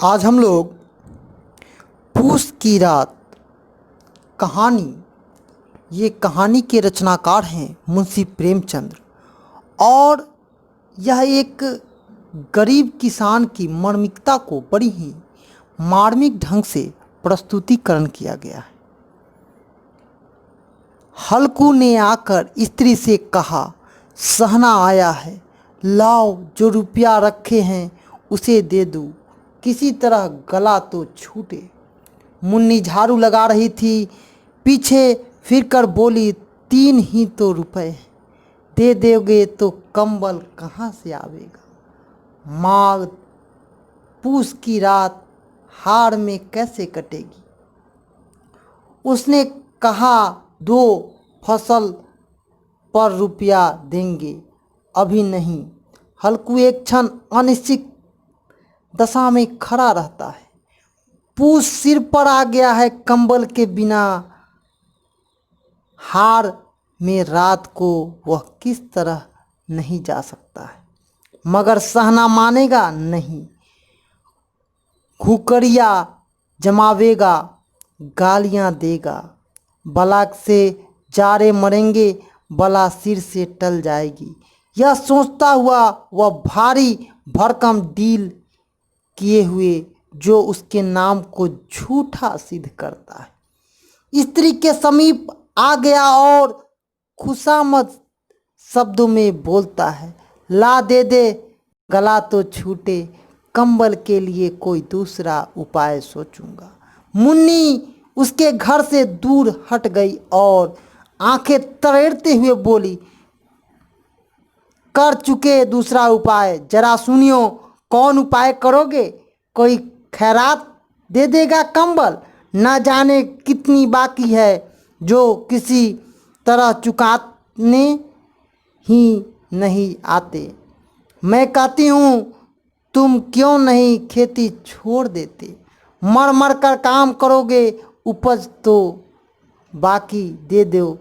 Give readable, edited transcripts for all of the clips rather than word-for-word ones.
आज हम लोग पूस की रात कहानी, ये कहानी के रचनाकार हैं मुंशी प्रेमचंद। और यह एक गरीब किसान की मार्मिकता को बड़ी ही मार्मिक ढंग से प्रस्तुतिकरण किया गया है। हल्कू ने आकर स्त्री से कहा, सहना आया है, लाओ जो रुपया रखे हैं उसे दे दूँ, किसी तरह गला तो छूटे। मुन्नी झाड़ू लगा रही थी, पीछे फिरकर बोली, 3 ही तो रुपए, दे दोगे तो कंबल कहाँ से आवेगा। माघ पूस की रात हाड़ में कैसे कटेगी। उसने कहा, 2 फसल पर रुपया देंगे, अभी नहीं। हल्कू एक क्षण अनिश्चित दशा में खड़ा रहता है। पूस सिर पर आ गया है, कंबल के बिना हाड़ में रात को वह किस तरह नहीं जा सकता है। मगर सहना मानेगा नहीं, घुकड़िया जमावेगा, गालियां देगा। बलाक से जारे मरेंगे, बला सिर से टल जाएगी। यह सोचता हुआ वह भारी भरकम डील किए हुए जो उसके नाम को झूठा सिद्ध करता है, स्त्री के समीप आ गया और खुशामद शब्दों में बोलता है, ला दे दे, गला तो छूटे, कंबल के लिए कोई दूसरा उपाय सोचूंगा। मुन्नी उसके घर से दूर हट गई और आंखें तरेड़ते हुए बोली, कर चुके दूसरा उपाय, जरा सुनियो, कौन उपाय करोगे। कोई खैरात दे देगा कंबल, न जाने कितनी बाकी है जो किसी तरह चुकाने ही नहीं आते। मैं कहती हूँ, तुम क्यों नहीं खेती छोड़ देते, मर मर कर काम करोगे, उपज तो बाकी दे दो।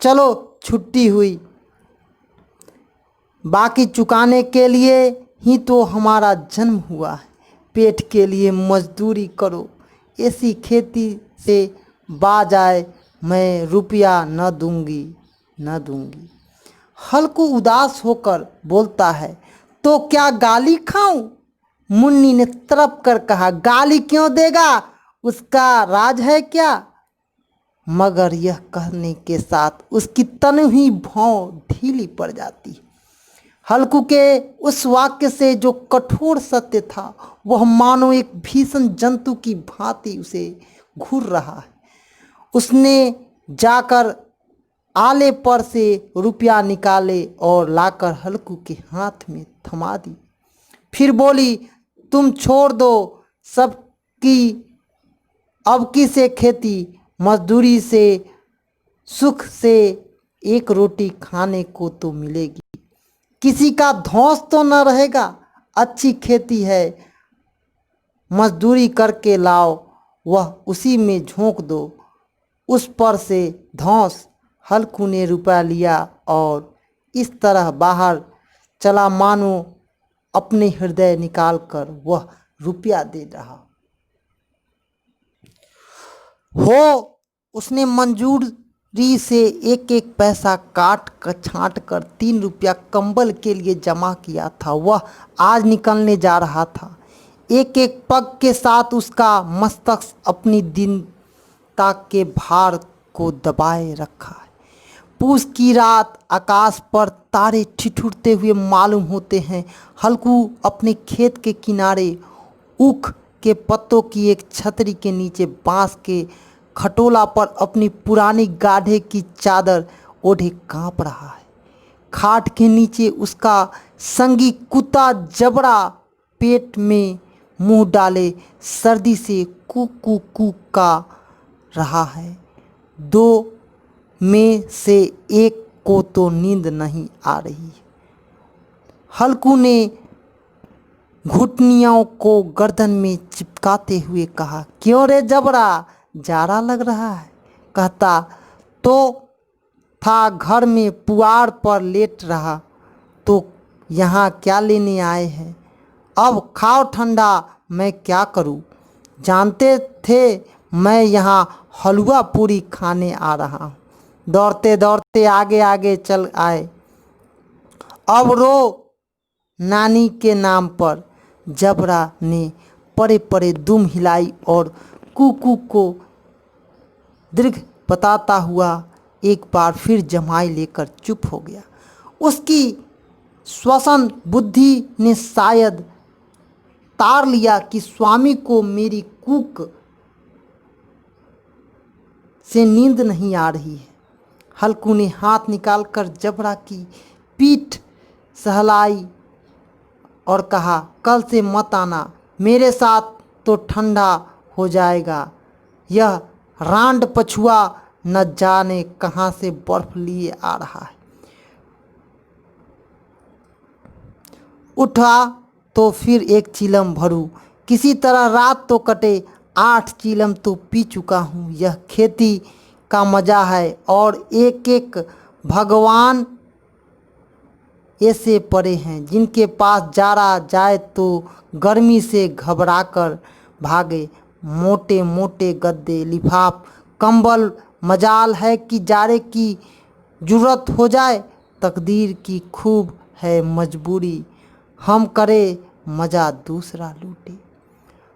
चलो छुट्टी हुई, बाकी चुकाने के लिए ही तो हमारा जन्म हुआ है। पेट के लिए मजदूरी करो, ऐसी खेती से बाज आए, मैं रुपया न दूंगी। हल्कू उदास होकर बोलता है, तो क्या गाली खाऊं। मुन्नी ने तड़प कर कहा, गाली क्यों देगा, उसका राज है क्या। मगर यह कहने के साथ उसकी तन ही भौं ढीली पड़ जाती। हल्कू के उस वाक्य से जो कठोर सत्य था, वह मानो एक भीषण जंतु की भांति उसे घूर रहा है। उसने जाकर आले पर से रुपया निकाले और लाकर हल्कू के हाथ में थमा दी। फिर बोली, तुम छोड़ दो सबकी अबकी से खेती, मजदूरी से सुख से एक रोटी खाने को तो मिलेगी, किसी का धौंस तो न रहेगा। अच्छी खेती है, मजदूरी करके लाओ, वह उसी में झोंक दो, उस पर से धौंस। हल्कू ने रुपया लिया और इस तरह बाहर चला मानो अपने हृदय निकालकर वह रुपया दे रहा हो। उसने मंजूरी से एक एक पैसा काट कर छाँट कर 3 रुपया कंबल के लिए जमा किया था। वह आज निकलने जा रहा था। एक एक पग के साथ उसका मस्तक अपनी दीनता के भार को दबाए रखा है। पूस की रात आकाश पर तारे ठिठुरते हुए मालूम होते हैं। हल्कू अपने खेत के किनारे ऊख के पत्तों की एक छतरी के नीचे बांस के खटोला पर अपनी पुरानी गाढ़े की चादर ओढ़े कांप रहा है। खाट के नीचे उसका संगी कुत्ता जबड़ा पेट में मुंह डाले सर्दी से कू का रहा है। 2 में से एक को तो नींद नहीं आ रही। हल्कू ने घुटनियों को गर्दन में चिपकाते हुए कहा, क्यों रे जबड़ा, जाड़ा लग रहा है। कहता तो था, घर में पुआर पर लेट रहा, तो यहाँ क्या लेने आए हैं। अब खाओ ठंडा, मैं क्या करूं? जानते थे मैं यहाँ हलवा पूरी खाने आ रहा हूँ। दौड़ते दौड़ते आगे आगे चल आए। अब रो नानी के नाम पर। जबरा ने परे परे दुम हिलाई और कुकू को दीर्घ बताता हुआ एक बार फिर जमाई लेकर चुप हो गया। उसकी श्वसन बुद्धि ने शायद तार लिया कि स्वामी को मेरी कूक से नींद नहीं आ रही है। हल्कू ने हाथ निकालकर जबरा की पीठ सहलाई और कहा, कल से मत आना मेरे साथ तो ठंडा हो जाएगा। यह रांड पछुआ न जाने कहाँ से बर्फ लिए आ रहा है। उठा तो फिर एक चीलम भरूं, किसी तरह रात तो कटे। 8 चीलम तो पी चुका हूँ। यह खेती का मज़ा है और एक एक भगवान ऐसे पड़े हैं जिनके पास जारा जाए तो गर्मी से घबराकर भागे। मोटे मोटे गद्दे, लिफाफ, कंबल, मजाल है कि जाड़े की जरूरत हो जाए। तकदीर की खूब है मजबूरी, हम करे मज़ा दूसरा लूटे।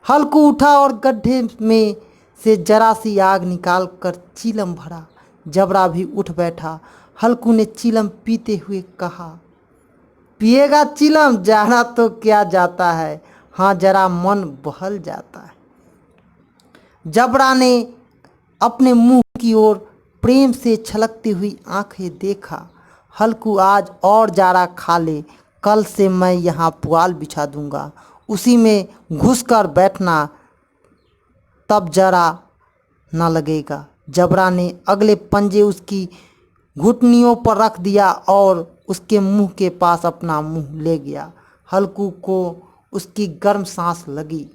हल्कू उठा और गड्ढे में से जरा सी आग निकाल कर चीलम भरा। जबरा भी उठ बैठा। हल्कू ने चीलम पीते हुए कहा, पिएगा चीलम? जाना तो क्या जाता है, हाँ जरा मन बहल जाता है। जबरा ने अपने मुंह की ओर प्रेम से छलकती हुई आंखें देखा। हल्कू आज और जारा खा ले, कल से मैं यहाँ पुआल बिछा दूंगा, उसी में घुसकर बैठना, तब जरा न लगेगा। जबरा ने अगले पंजे उसकी घुटनियों पर रख दिया और उसके मुंह के पास अपना मुंह ले गया। हल्कू को उसकी गर्म सांस लगी।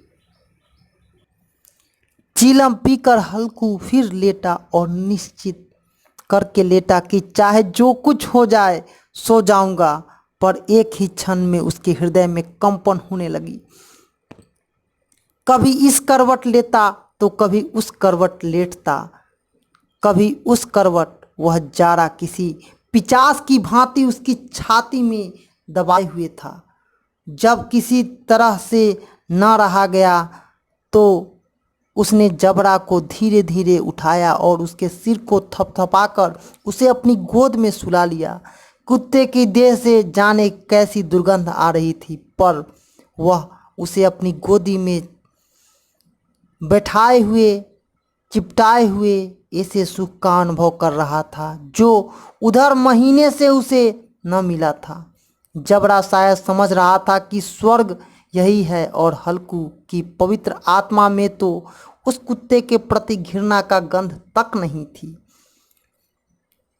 चीलम पीकर हल्कू फिर लेटा और निश्चित करके लेटा कि चाहे जो कुछ हो जाए सो जाऊंगा। पर एक ही क्षण में उसके हृदय में कंपन होने लगी। कभी इस करवट लेता तो कभी उस करवट लेटता, कभी उस करवट। वह जारा किसी पिचास की भांति उसकी छाती में दबाए हुए था। जब किसी तरह से न रहा गया तो उसने जबरा को धीरे धीरे उठाया और उसके सिर को थपथपाकर उसे अपनी गोद में सुला लिया। कुत्ते की देह से जाने कैसी दुर्गंध आ रही थी, पर वह उसे अपनी गोदी में बैठाए हुए चिपटाए हुए ऐसे सुख का अनुभव कर रहा था जो उधर महीने से उसे न मिला था। जबरा शायद समझ रहा था कि स्वर्ग यही है और हल्कू की पवित्र आत्मा में तो उस कुत्ते के प्रति घृणा का गंध तक नहीं थी।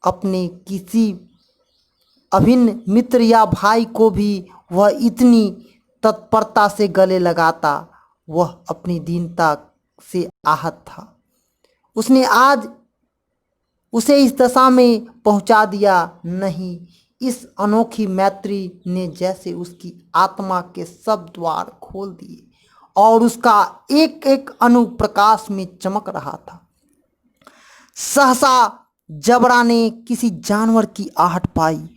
अपने किसी अभिन्न मित्र या भाई को भी वह इतनी तत्परता से गले लगाता। वह अपनी दीनता से आहत था। उसने आज उसे इस दशा में पहुंचा दिया। नहीं, इस अनोखी मैत्री ने जैसे उसकी आत्मा के सब द्वार खोल दिए और उसका एक एक अणु प्रकाश में चमक रहा था। सहसा जबरा ने किसी जानवर की आहट पाई।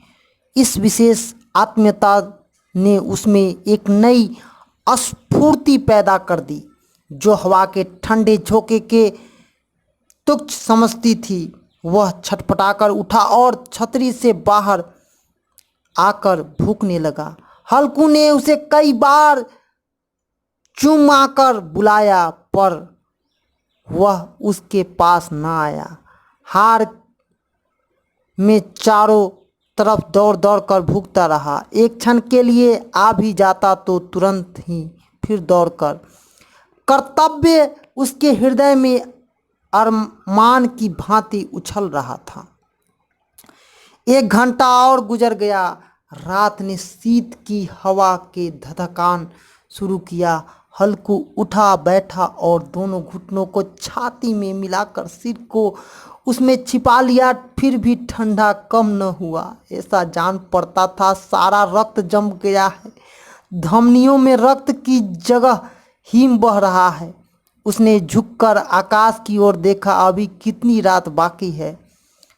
इस विशेष आत्मीयता ने उसमें एक नई स्फूर्ति पैदा कर दी जो हवा के ठंडे झोंके के तुच्छ समझती थी। वह छटपटाकर उठा और छतरी से बाहर आकर भूखने लगा। हल्कू ने उसे कई बार चुमाकर बुलाया पर वह उसके पास न आया। हार में चारों तरफ दौड़ दौड़ कर भूखता रहा। एक क्षण के लिए आ भी जाता तो तुरंत ही फिर दौड़कर। कर्तव्य उसके हृदय में अरमान की भांति उछल रहा था। 1 घंटा और गुजर गया। रात ने शीत की हवा के धधकान शुरू किया। हल्कू उठा बैठा और दोनों घुटनों को छाती में मिलाकर सिर को उसमें छिपा लिया। फिर भी ठंडा कम न हुआ। ऐसा जान पड़ता था सारा रक्त जम गया है। धमनियों में रक्त की जगह हिम बह रहा है। उसने झुककर आकाश की ओर देखा। अभी कितनी रात बाकी है।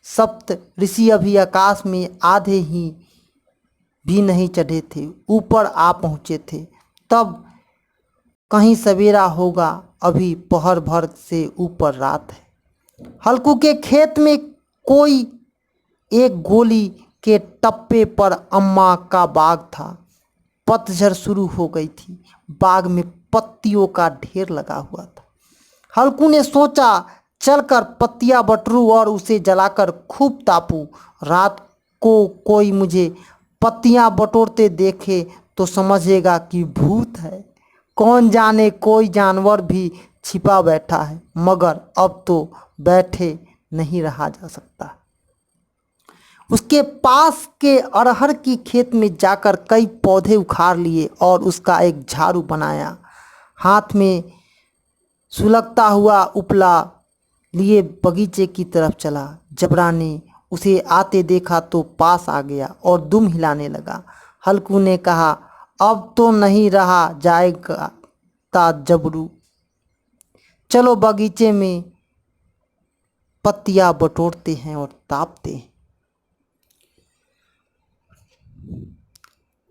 सप्त ऋषि अभी आकाश में आधे ही भी नहीं चढ़े थे, ऊपर आ पहुँचे थे। तब कहीं सवेरा होगा, अभी पहर भर से ऊपर रात है। हल्कू के खेत में कोई एक गोली के टप्पे पर अम्मा का बाग था। पतझड़ शुरू हो गई थी। बाग में पत्तियों का ढेर लगा हुआ था। हल्कू ने सोचा, चलकर पत्तियां बटरूं और उसे जलाकर खूब तापूं। रात को कोई मुझे पत्तियां बटोरते देखे तो समझेगा कि भूत है। कौन जाने कोई जानवर भी छिपा बैठा है, मगर अब तो बैठे नहीं रहा जा सकता। उसके पास के अरहर की खेत में जाकर कई पौधे उखाड़ लिए और उसका एक झाड़ू बनाया। हाथ में सुलगता हुआ उपला लिए बगीचे की तरफ चला। जबरा ने उसे आते देखा तो पास आ गया और दुम हिलाने लगा। हल्कू ने कहा, अब तो नहीं रहा जाएगा ता जबरू, चलो बगीचे में पत्तियां बटोरते हैं और तापते हैं।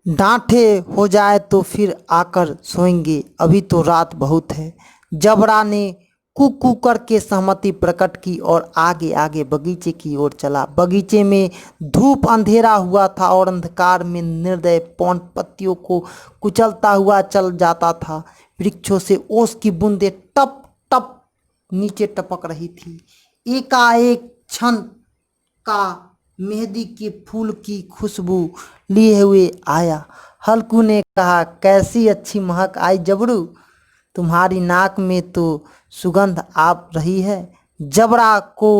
डांटे हो जाए तो फिर आकर सोएंगे, अभी तो रात बहुत है। जबरा ने कू करके सहमति प्रकट की और आगे आगे बगीचे की ओर चला। बगीचे में धूप अंधेरा हुआ था और अंधकार में निर्दय पौन पत्तियों को कुचलता हुआ चल जाता था। वृक्षों से ओस की बूंदें टप टप नीचे टपक रही थी। एकाएक क्षण का मेहंदी के फूल की खुशबू लिए हुए आया। हल्कू ने कहा, कैसी अच्छी महक आई जबरू, तुम्हारी नाक में तो सुगंध आ रही है। जबरा को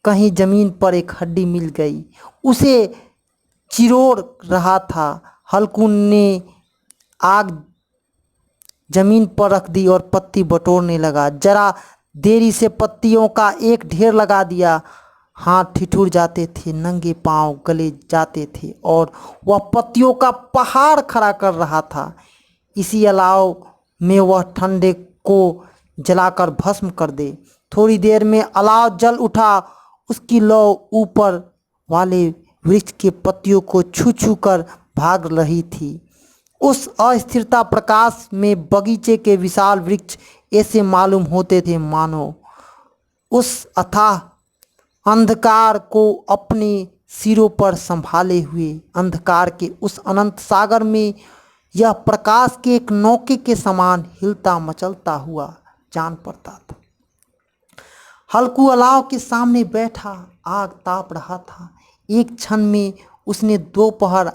कहीं जमीन पर एक हड्डी मिल गई, उसे चिरोड़ रहा था। हल्कू ने आग जमीन पर रख दी और पत्ती बटोरने लगा। जरा देरी से पत्तियों का एक ढेर लगा दिया। हाथ ठिठुर जाते थे, नंगे पांव गले जाते थे और वह पत्तियों का पहाड़ खड़ा कर रहा था। इसी अलाव में वह ठंडे को जलाकर भस्म कर दे। थोड़ी देर में अलाव जल उठा। उसकी लौ ऊपर वाले वृक्ष के पत्तियों को छू छू कर भाग रही थी। उस अस्थिरता प्रकाश में बगीचे के विशाल वृक्ष ऐसे मालूम होते थे मानो उस अथाह अंधकार को अपने सिरों पर संभाले हुए। अंधकार के उस अनंत सागर में यह प्रकाश के एक नौके के समान हिलता मचलता हुआ जान पड़ता था। हल्कू अलाव के सामने बैठा आग ताप रहा था। एक क्षण में उसने दोपहर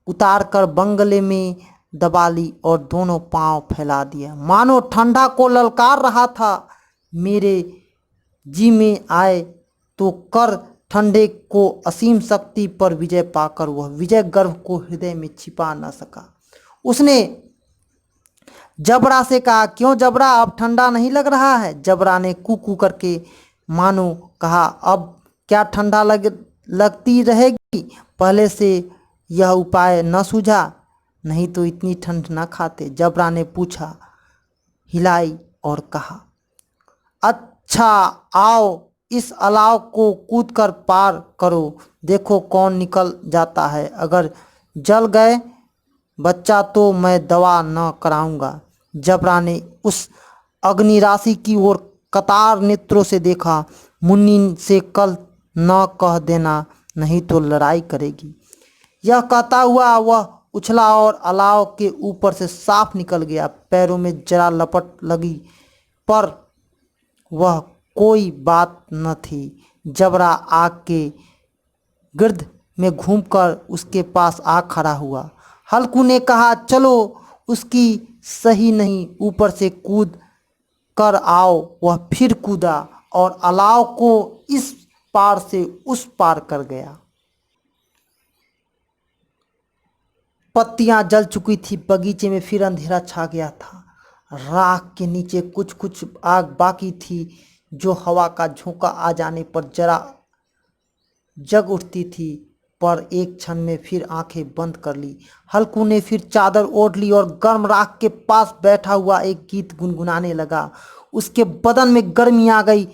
उतारकर बंगले में दबा ली और दोनों पांव फैला दिया, मानो ठंडा को ललकार रहा था। मेरे जी में आए तो कर ठंडे को असीम शक्ति पर विजय पाकर वह विजय गर्व को हृदय में छिपा न सका। उसने जबरा से कहा, क्यों जबरा, अब ठंडा नहीं लग रहा है? जबरा ने कू करके मानो कहा, अब क्या ठंडा लगती रहेगी? पहले से यह उपाय न सूझा, नहीं तो इतनी ठंड न खाते। जबरा ने पूछा हिलाई और कहा, अच्छा आओ इस अलाव को कूदकर पार करो, देखो कौन निकल जाता है। अगर जल गए बच्चा तो मैं दवा न कराऊंगा। जबरा ने उस अग्निराशि की ओर कतार नेत्रों से देखा। मुन्नी से कल न कह देना, नहीं तो लड़ाई करेगी। यह कहता हुआ वह उछला और अलाव के ऊपर से साफ निकल गया। पैरों में जरा लपट लगी पर वह कोई बात न थी। जबरा आग के गिर्द में घूमकर उसके पास आ खड़ा हुआ। हल्कू ने कहा, चलो उसकी सही नहीं, ऊपर से कूद कर आओ। वह फिर कूदा और अलाव को इस पार से उस पार कर गया। पत्तियां जल चुकी थी। बगीचे में फिर अंधेरा छा गया था। राख के नीचे कुछ कुछ आग बाकी थी, जो हवा का झोंका आ जाने पर जरा जग उठती थी। पर एक क्षण में फिर आंखें बंद कर ली। हल्कू ने फिर चादर ओढ़ ली और गर्म राख के पास बैठा हुआ एक गीत गुनगुनाने लगा। उसके बदन में गर्मी आ गई,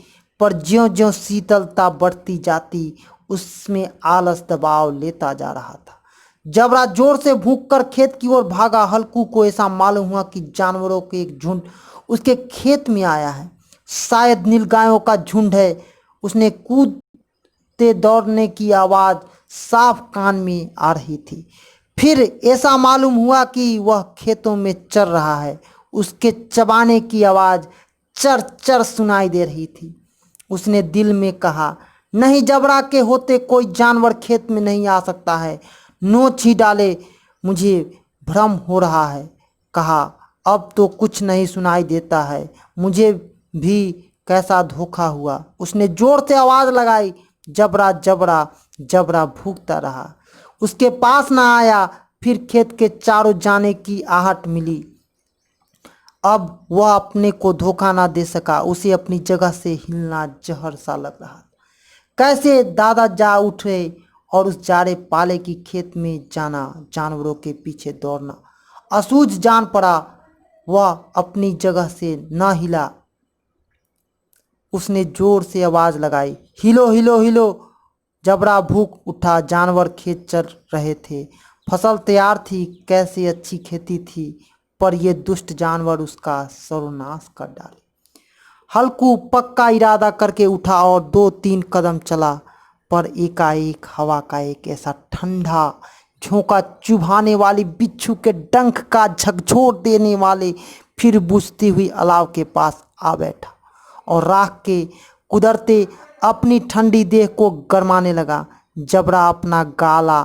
पर ज्यों-ज्यों शीतलता बढ़ती जाती उसमें आलस दबाव लेता जा रहा था। जबरा जोर से भूंककर खेत की ओर भागा। हल्कू को ऐसा मालूम हुआ कि जानवरों के एक झुंड उसके खेत में आया है, शायद नीलगायों का झुंड है। उसने कूदते दौड़ने की आवाज साफ कान में आ रही थी। फिर ऐसा मालूम हुआ कि वह खेतों में चर रहा है। उसके चबाने की आवाज चर चर सुनाई दे रही थी। उसने दिल में कहा, नहीं, जबरा के होते कोई जानवर खेत में नहीं आ सकता है। नोच ही डाले, मुझे भ्रम हो रहा है। कहा, अब तो कुछ नहीं सुनाई देता है, मुझे भी कैसा धोखा हुआ। उसने जोर से आवाज लगाई, जबरा जबरा। जबरा भूखता रहा, उसके पास ना आया। फिर खेत के चारों जाने की आहट मिली। अब वह अपने को धोखा ना दे सका। उसे अपनी जगह से हिलना जहर सा लग रहा। कैसे दादा जा उठे और उस जाड़े पाले की खेत में जाना, जानवरों के पीछे दौड़ना असूझ जान पड़ा। वह अपनी जगह से न हिला। उसने जोर से आवाज लगाई, हिलो हिलो हिलो। जबरा भूख उठा। जानवर खेत चल रहे थे, फसल तैयार थी, कैसी अच्छी खेती थी, पर ये दुष्ट जानवर उसका सर्वनाश कर डाले। हल्कू पक्का इरादा करके उठा और 2-3 कदम चला, पर एकाएक हवा का एक ऐसा ठंडा झोंका, चुभाने वाली बिच्छू के डंक का झकझोर देने वाले, फिर बुझती हुई अलाव के पास आ बैठा और राख के कुदरते अपनी ठंडी देह को गरमाने लगा। जबरा अपना गाला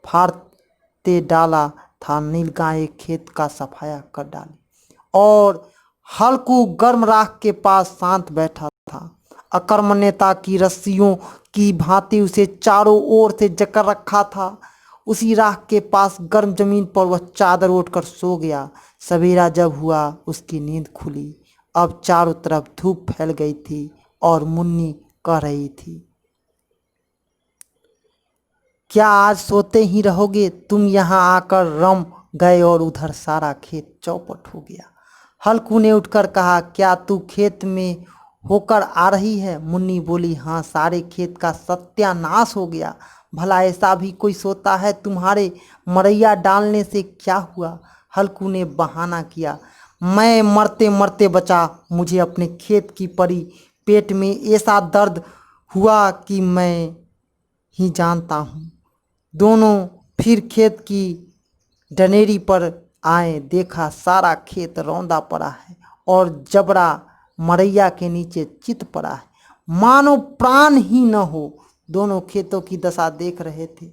फाड़ते डाला था, नीलगाय खेत का सफाया कर डाली और हल्कू गर्म राख के पास शांत बैठा था। अकर्मण्यता की रस्सियों की भांति उसे चारों ओर से जकड़ रखा था। उसी राख के पास गर्म जमीन पर वह चादर ओढ़कर सो गया। सवेरा जब हुआ, उसकी नींद खुली। अब चारों तरफ धूप फैल गई थी और मुन्नी कह रही थी, क्या आज सोते ही रहोगे? तुम यहाँ आकर रम गए और उधर सारा खेत चौपट हो गया। हल्कू ने उठकर कहा, क्या तू खेत में होकर आ रही है? मुन्नी बोली, हाँ, सारे खेत का सत्यानाश हो गया। भला ऐसा भी कोई सोता है? तुम्हारे मरैया डालने से क्या हुआ? हल्कू ने बहाना किया, मैं मरते मरते बचा। मुझे अपने खेत की परी। पेट में ऐसा दर्द हुआ कि मैं ही जानता हूँ। दोनों फिर खेत की डनेरी पर आए। देखा, सारा खेत रौंदा पड़ा है और जबरा मरैया के नीचे चित पड़ा है, मानो प्राण ही न हो। दोनों खेतों की दशा देख रहे थे।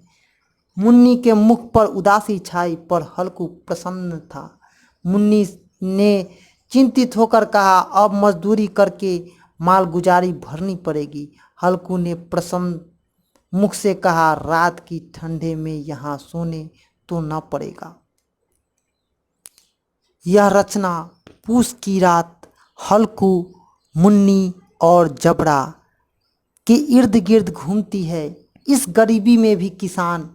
मुन्नी के मुख पर उदासी छाई, पर हल्कू प्रसन्न था। मुन्नी ने चिंतित होकर कहा, अब मजदूरी करके मालगुजारी भरनी पड़ेगी। हल्कू ने प्रसन्न मुख से कहा, रात की ठंडे में यहाँ सोने तो न पड़ेगा। यह रचना पूस की रात हल्कू, मुन्नी और जबरा के इर्द गिर्द घूमती है। इस गरीबी में भी किसान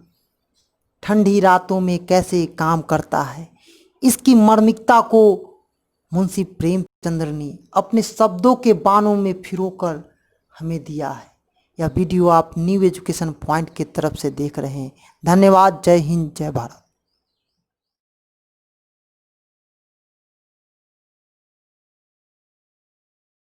ठंडी रातों में कैसे काम करता है, इसकी मर्मिकता को मुंशी प्रेमचंद्र ने अपने शब्दों के बानों में पिरोकर हमें दिया है। यह वीडियो आप न्यू एजुकेशन पॉइंट की तरफ से देख रहे हैं। धन्यवाद। जय हिंद, जय भारत।